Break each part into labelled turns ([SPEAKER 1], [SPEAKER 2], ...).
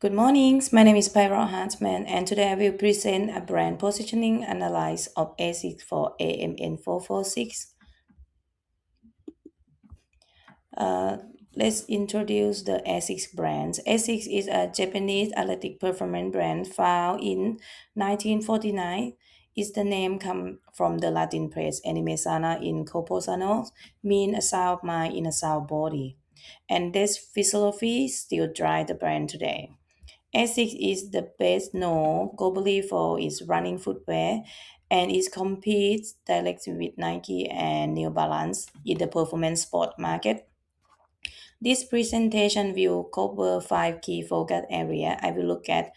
[SPEAKER 1] Good morning. My name is Pairor Hartmann, and today I will present a brand positioning analysis of Asics for AMN 446. Uh, let's introduce the Asics brand. Asics is a Japanese athletic performance brand found in 1949. Its the name come from the Latin phrase anime sana in corpo sano, mean a sound mind in a sound body. And this philosophy still drives the brand today. Asics is the best known globally for its running footwear and it competes directly with Nike and New Balance in the performance sport market. This presentation will cover five key focus areas. I will look at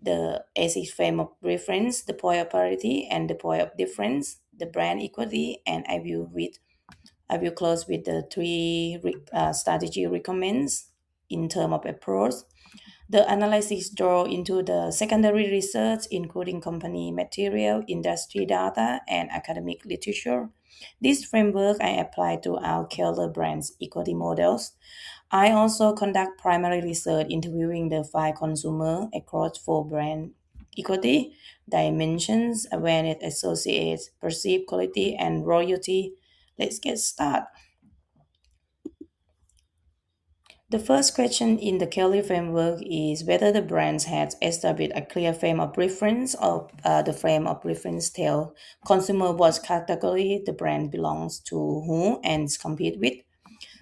[SPEAKER 1] the Asics frame of reference, the point of parity, and the point of difference, the brand equity, and I will close with the strategy recommends in terms of approach. The analysis draw into the secondary research, including company material, industry data, and academic literature. This framework I apply to our Keller brands equity models. I also conduct primary research interviewing the five consumer across four brand equity, dimensions, awareness, associates, perceived quality, and royalty. Let's get started. The first question in the Kelly framework is whether the brands had established a clear frame of reference or the frame of reference tell consumer what category the brand belongs to who and compete with.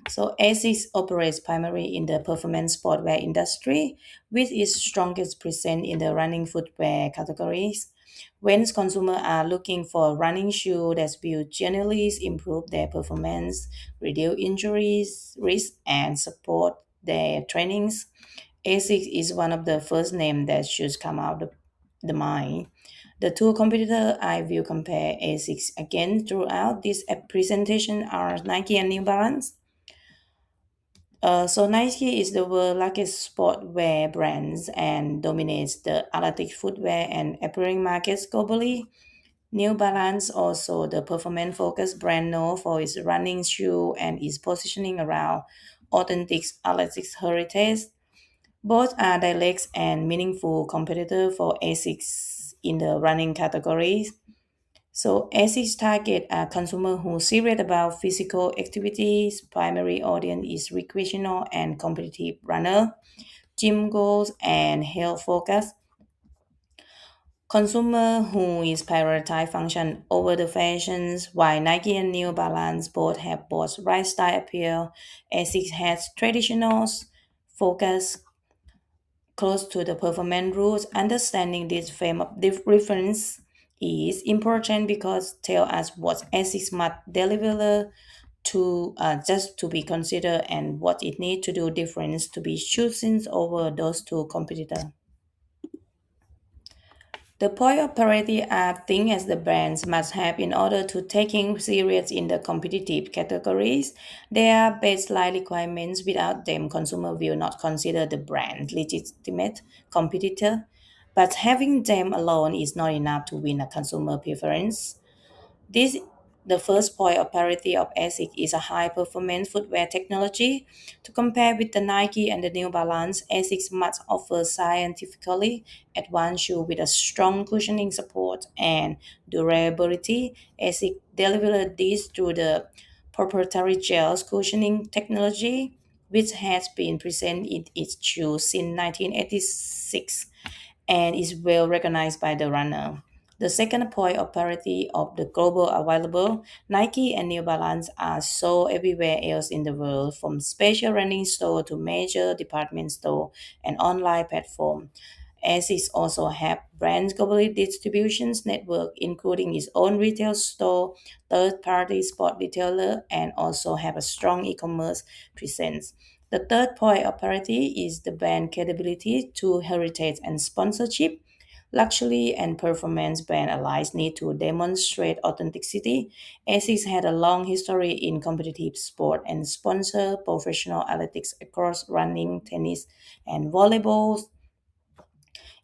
[SPEAKER 1] So ASICS operates primarily in the performance sportswear industry, with its strongest presence in the running footwear categories. When consumers are looking for running shoes that will generally improve their performance, reduce injuries, risk, and support their trainings, ASICS is one of the first names that should come out of the mind. The two competitors I will compare ASICS again throughout this presentation are Nike and New Balance. So Nike is the world's largest sportswear brands and dominates the athletic footwear and apparel markets globally. New Balance, also the performance-focused brand known for its running shoe and its positioning around authentic athletic heritage. Both are direct and meaningful competitors for ASICS in the running categories. So ASICS target a consumer who serious about physical activities. Primary audience is recreational and competitive runner, gym goals, and health focus. Consumer who is prioritize function over the fashions, while Nike and New Balance both have both lifestyle appeal. ASICS has traditional focus close to the performance rules. Understanding this frame of reference is important because tell us what ASICS must deliver to just to be considered and what it needs to do difference to be chosen over those two competitors. The point of parity are things as the brands must have in order to taking serious in the competitive categories. They are baseline requirements. Without them, consumer will not consider the brand legitimate competitor. But having them alone is not enough to win a consumer preference. This the first point of parity of ASIC is a high performance footwear technology. To compare with the Nike and the New Balance, ASICS must offer scientifically advanced shoe with a strong cushioning support and durability. ASIC delivered this through the proprietary gel cushioning technology, which has been present in its shoes since 1986 and is well recognized by the runner. The second point of parity of the global available, Nike and New Balance are sold everywhere else in the world, from special running store to major department store and online platform. Asics also have brand globally distributions network, including its own retail store, third-party sport retailer, and also have a strong e-commerce presence. The third point of parity is the brand credibility to heritage and sponsorship. Luxury and performance brand allies need to demonstrate authenticity. Asics had a long history in competitive sport and sponsor professional athletics across running, tennis, and volleyball.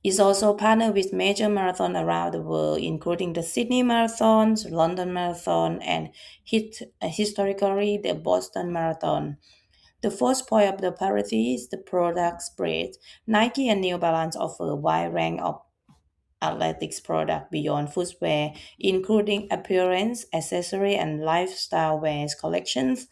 [SPEAKER 1] It's also partnered with major marathons around the world, including the Sydney Marathon, London Marathon, and historically the Boston Marathon. The first point of the parity is the product spread. Nike and New Balance offer a wide range of athletics product beyond footwear, including appearance, accessory, and lifestyle wear collections.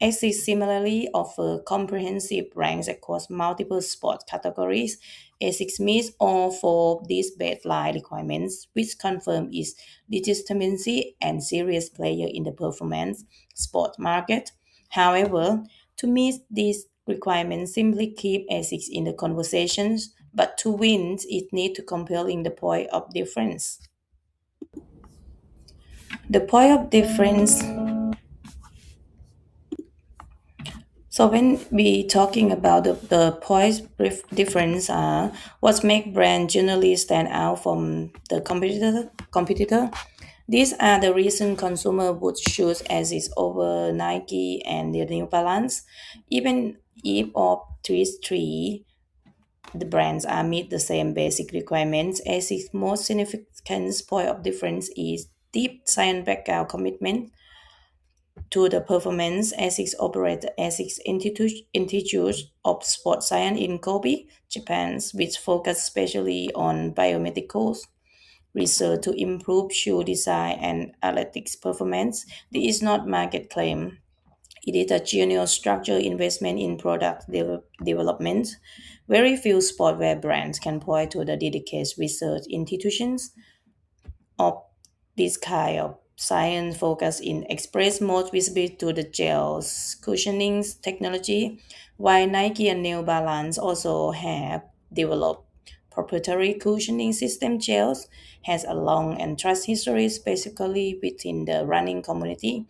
[SPEAKER 1] Asics similarly offer comprehensive ranks across multiple sport categories. Asics meets all four these baseline requirements, which confirm its legitimacy and serious player in the performance sport market. However, to meet these requirements simply keep Asics in the conversations, but to win, it need to compelling the point of difference. The point of difference. So when we talking about the points difference, what make brand generally stand out from the competitor. These are the reason consumer would choose Asics over Nike and the New Balance, even if of these three the brands are meet the same basic requirements. Asics' most significant point of difference is deep science background commitment to the performance. Asics operates the Asics Institute of Sports Science in Kobe, Japan, which focus especially on biomedical research to improve shoe design and athletics performance. This is not market claim. It is a genuine structured investment in product development. Very few sportwear brands can point to the dedicated research institutions of this kind of science focus in express most visibly to the gels cushioning technology, while Nike and New Balance also have developed proprietary cushioning system. Gels has a long and trust history specifically within the running community.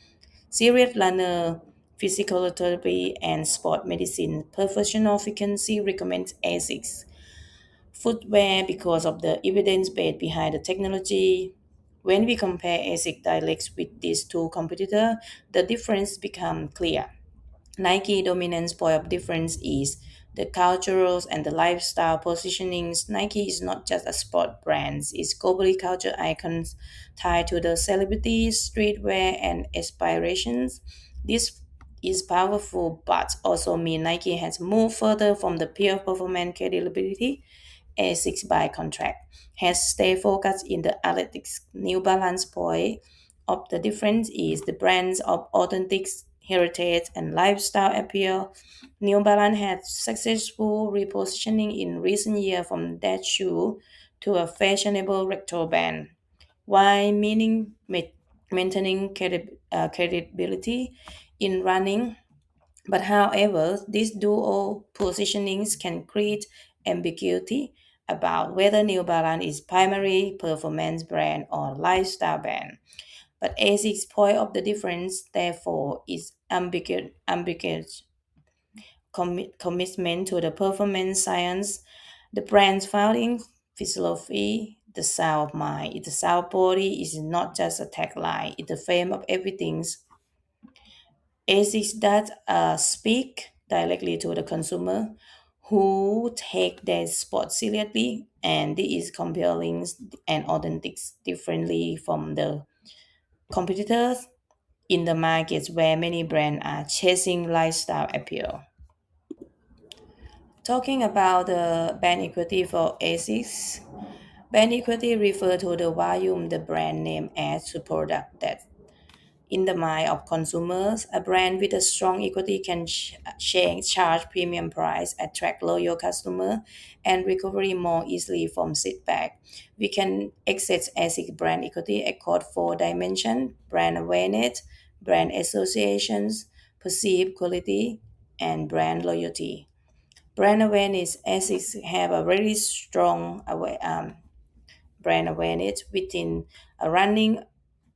[SPEAKER 1] Serious runner, physical therapy, and sport medicine professional frequency recommend ASICs footwear because of the evidence base behind the technology. When we compare ASIC dialects with these two competitors, the difference becomes clear. Nike dominance point of difference is the cultural and the lifestyle positionings. Nike is not just a sport brand, it's globally culture icons tied to the celebrities, streetwear, and aspirations. This is powerful, but also mean Nike has moved further from the pure performance credibility. Asics, by contrast, has stayed focused in the athletics. New Balance point of the difference is the brands of authentic heritage and lifestyle appeal. New Balance had successful repositioning in recent years from that shoe to a fashionable retro band, while maintaining credibility in running. But however, these dual positionings can create ambiguity about whether New Balance is primary performance brand or lifestyle brand. But ASIC's point of the difference, therefore, is ambiguous commitment to the performance science, the brand's founding philosophy, the sound of mind. The sound body is not just a tagline, it's the frame of everything. ASICs that speak directly to the consumer who take their sport seriously, and this is compelling and authentic differently from the competitors in the markets where many brands are chasing lifestyle appeal. Talking about the brand equity for ASICs, brand equity refers to the volume the brand name adds to product that in the mind of consumers. A brand with a strong equity can charge premium price, attract loyal customer, and recover more easily from setback. We can access ASIC brand equity across four dimensions: brand awareness, brand associations, perceived quality, and brand loyalty. Brand awareness: ASICs have a very strong brand awareness within a running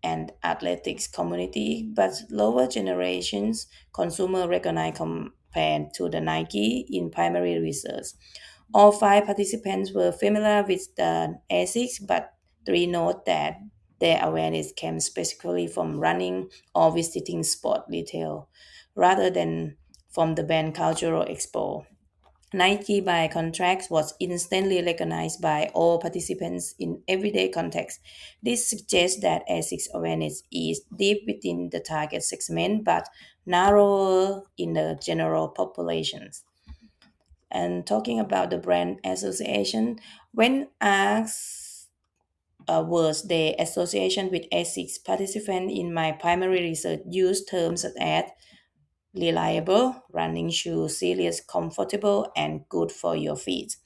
[SPEAKER 1] and athletics community, but lower generations consumer recognize compared to the Nike in primary research. All five participants were familiar with the ASICs, but three note that their awareness came specifically from running or visiting sport retail rather than from the band cultural expo. Nike, by contrast, was instantly recognized by all participants in everyday context. This suggests that Asics awareness is deep within the target segment but narrower in the general populations. And talking about the brand association, when asked was the association with Asics, participants in my primary research used terms such as reliable, running shoes, serious, comfortable, and good for your feet.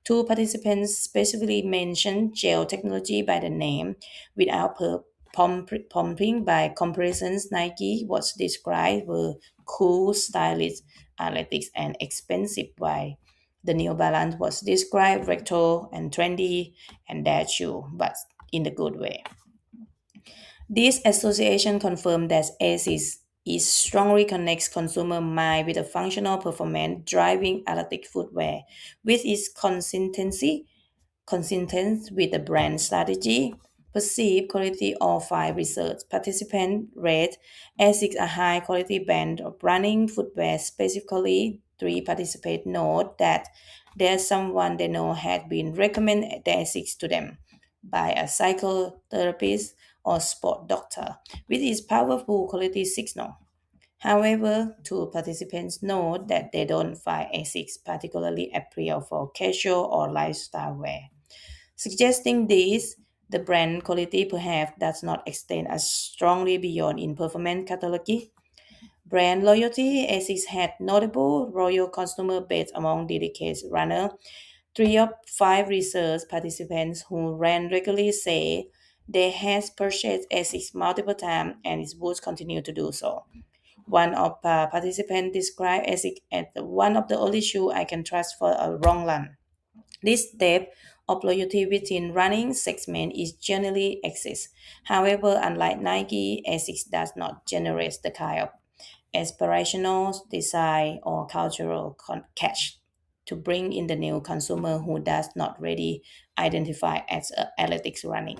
[SPEAKER 1] Two participants specifically mentioned gel technology by the name without pumping. By comparisons, Nike was described were cool, stylish, athletics, and expensive, while the New Balance was described retro and trendy and that shoe, but in the good way. This association confirmed that ASIS is strongly connects consumer mind with a functional performance driving athletic footwear. With its consistent with the brand strategy, perceived quality of five research participant rate ASICS a high quality brand of running footwear. Specifically, three participants note that there's someone they know had been recommended the ASICS to them by a psychotherapist or sport doctor with its powerful quality signal. However, two participants note that they don't find ASICS particularly appeal for casual or lifestyle wear. Suggesting this, the brand quality perhaps does not extend as strongly beyond in performance category. Brand loyalty, ASICS had notable loyal consumer base among dedicated runners. Three of five research participants who ran regularly say they has purchased ASICS multiple times and it would continue to do so. One of the participants described ASICS as one of the only shoes I can trust for a long run. This depth of loyalty within running segment is generally exists. However, unlike Nike, ASICS does not generate the kind of aspirational design or cultural catch to bring in the new consumer who does not really identify as athletics running.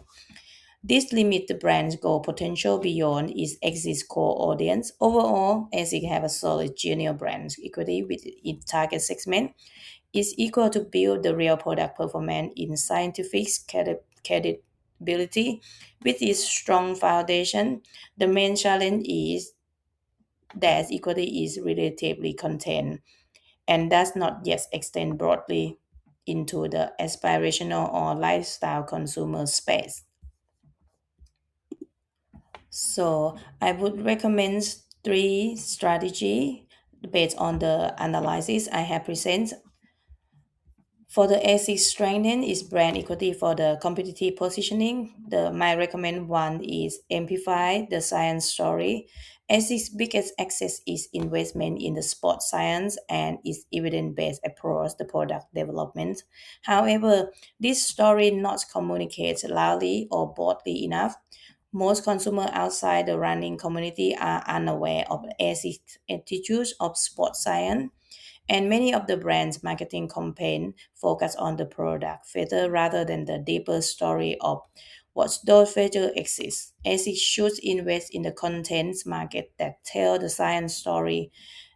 [SPEAKER 1] This limits the brand's goal potential beyond its existing core audience. Overall, ASIC have a solid junior brand equity with its target segment is equal to build the real product performance in scientific credibility. With its strong foundation, the main challenge is that equity is relatively contained and does not yet extend broadly into the aspirational or lifestyle consumer space. So I would recommend three strategy based on the analysis I have presented. For the AC strengthening is brand equity for the competitive positioning. My recommend one is amplify the science story. ASIC's biggest access is investment in the sport science and its evidence-based approach to product development. However, this story not communicated loudly or boldly enough. Most consumers outside the running community are unaware of ASIC's attitudes of sport science and many of the brand's marketing campaign focus on the product feature rather than the deeper story of what those features exist. As it should invest in the contents market that tell the science story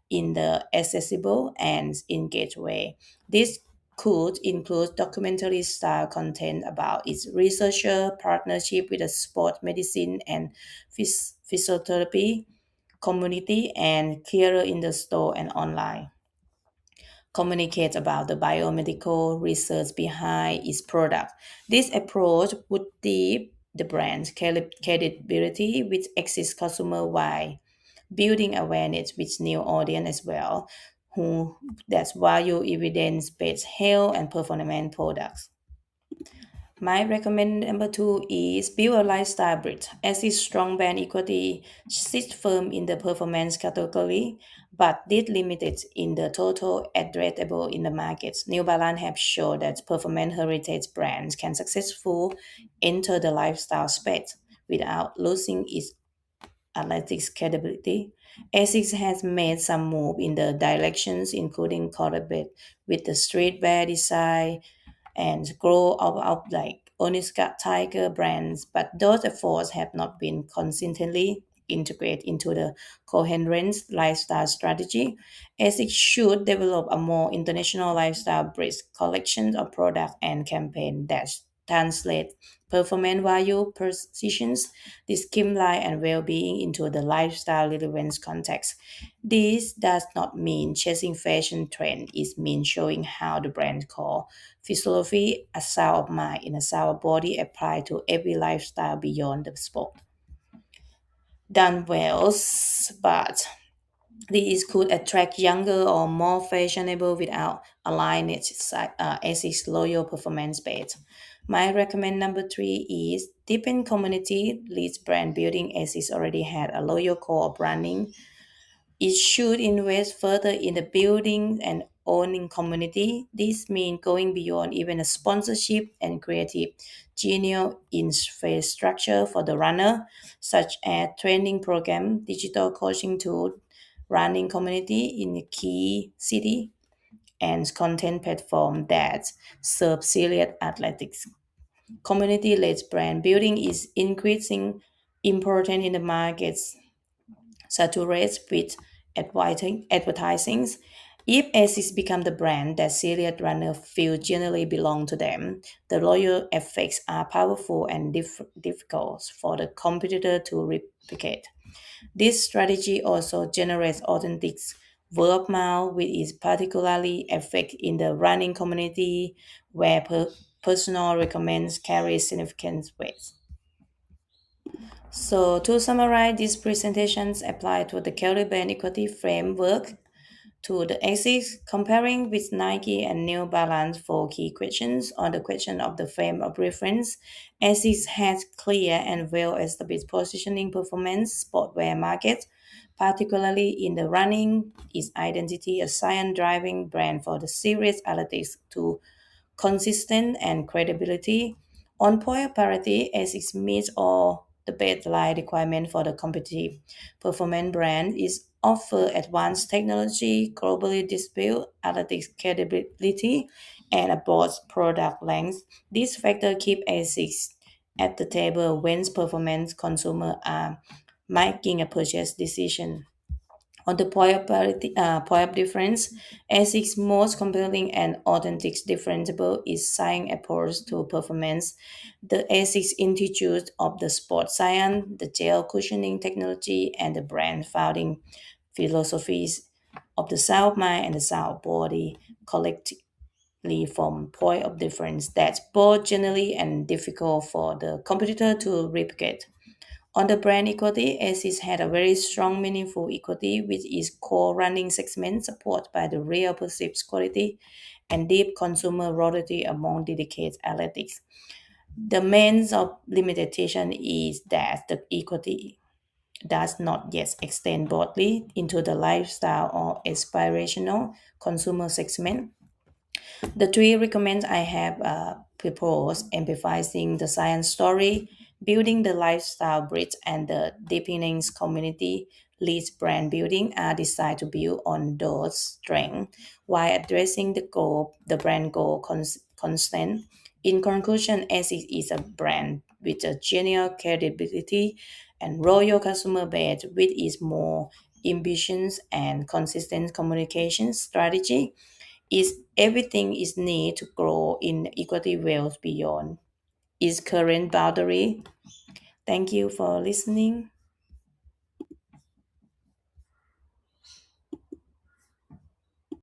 [SPEAKER 1] in the accessible and engaged way. This could include documentary style content about its researcher, partnership with the sport medicine and physiotherapy community, and clearer in the store and online communicate about the biomedical research behind its product. This approach would deep the brand's credibility with existing consumer while building awareness with new audience as well, who that's value evidence-based health and performance products. My recommend number two is build a lifestyle bridge. As its strong brand equity sits firm in the performance category, but did limited in the total addressable in the markets. New Balance have shown that performance heritage brands can successfully enter the lifestyle space without losing its athletics credibility. Asics has made some move in the directions, including collaborate with the streetwear design and grow of like Oniska Tiger brands, but those efforts have not been consistently integrate into the coherent lifestyle strategy. Asics should develop a more international lifestyle breed collection of products and campaign that translate performance value, precisions, the skin life, and well-being into the lifestyle relevance context. This does not mean chasing fashion trend. It means showing how the brand core physiology, a sound of mind, and a sound of body apply to every lifestyle beyond the sport. Done well, but these could attract younger or more fashionable without aligning ASIC's loyal performance base. My recommend number three is deepen community leads brand building. ASICs already had a loyal core of branding. It should invest further in the building and owning community. This means going beyond even a sponsorship and creative genial infrastructure for the runner, such as training program, digital coaching tool, running community in a key city, and content platform that serve serious athletics. Community-led brand building is increasing important in the markets saturates with advertising. If Asics become the brand that serious runners feel generally belong to them, the loyal effects are powerful and difficult for the competitor to replicate. This strategy also generates authentic word of mouth, which is particularly effective in the running community where personal recommends carry significant weight. So to summarize, these presentations apply to the Caliban equity framework to the ASICs, comparing with Nike and New Balance for key questions on the question of the frame of reference. ASICs has clear and well-established positioning performance sportwear market, particularly in the running, its identity a science-driving brand for the serious athletics to consistent and credibility. On point parity, ASICS meets all the baseline requirement for the competitive performance brand is offer advanced technology, globally dispute, analytics credibility, and a broad product length. These factors keep ASICS at the table when performance consumers are making a purchase decision. On the point of difference, ASIC's most compelling and authentic differentiable is science approach to performance. The ASIC's institute of the sport science, the gel cushioning technology, and the brand founding philosophies of the sound mind and the sound body collectively form point of difference that's both generally and difficult for the competitor to replicate. On the brand equity, ASIS had a very strong, meaningful equity, which is core running segment supported by the real perceived quality and deep consumer loyalty among dedicated athletics. The main of limitation is that the equity does not yet extend broadly into the lifestyle or aspirational consumer segment. The three recommends I have proposed emphasizing the science story, building the lifestyle bridge, and the deepening community leads brand building are designed to build on those strengths while addressing the brand goal constant. In conclusion, ASIC is a brand with a genuine credibility and royal customer base with its more ambitions and consistent communication strategy is everything is needed to grow in equity wealth beyond its current boundary. Thank you for listening.